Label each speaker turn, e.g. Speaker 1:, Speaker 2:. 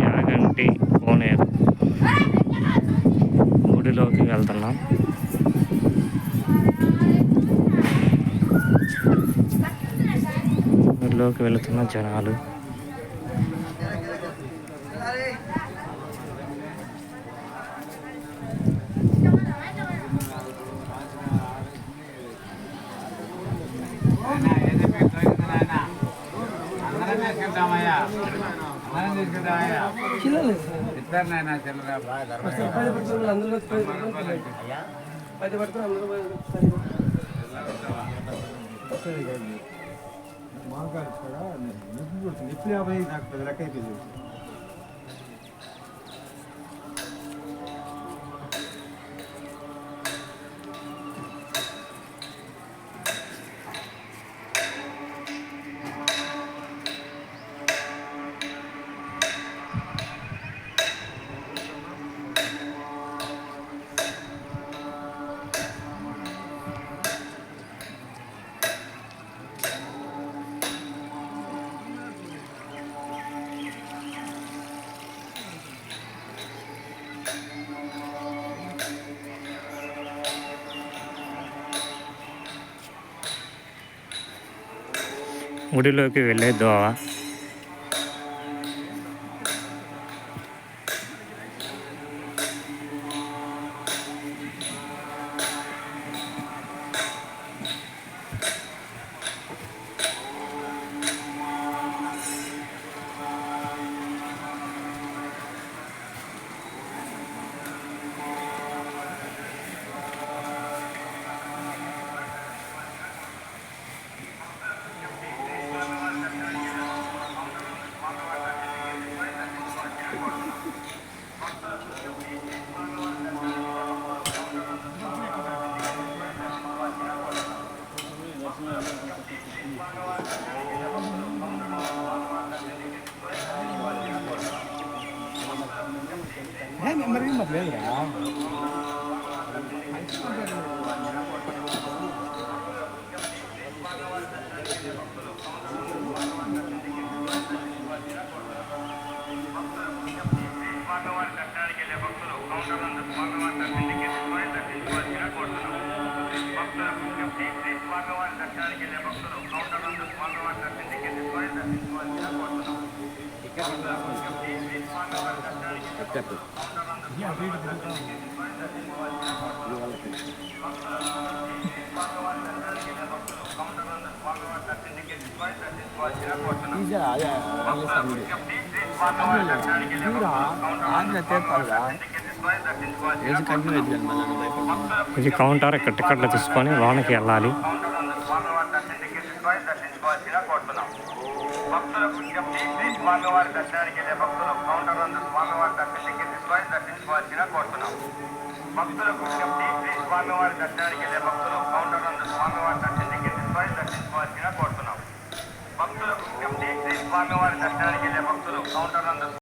Speaker 1: యాగంటి కోనేరు గుడిలోకి వెళ్తున్నాం. గుడిలోకి వెళుతున్న జనాలు. గుడిలోకి వెళ్ళే దోవ.
Speaker 2: మరి లేదురా ఇది కౌంటర్. ఇక్కడ టికెట్లు తీసుకొని లోనకి వెళ్ళాలి. భక్తులకు విజ్ఞప్తి, శ్రీ స్వామివారి దర్శనానికి వెళ్ళే భక్తులు కౌంటర్ నందు స్వామివారి దర్శనానికి తీసుకొని దర్శించుకోవాల్సిన కోరుతున్నాం. భక్తులకు విజ్ఞప్తి, శ్రీ స్వామివారి దర్శనానికి వెళ్ళే భక్తులు కౌంటర్ నందు స్వామివారి దర్శనానికి తీసుకొని దర్శించుకోవాల్సిన కోరుతున్నాం. భక్తులకు విజ్ఞప్తి, శ్రీ స్వామివారి దర్శనానికి వెళ్ళే భక్తులు కౌంటర్ నందు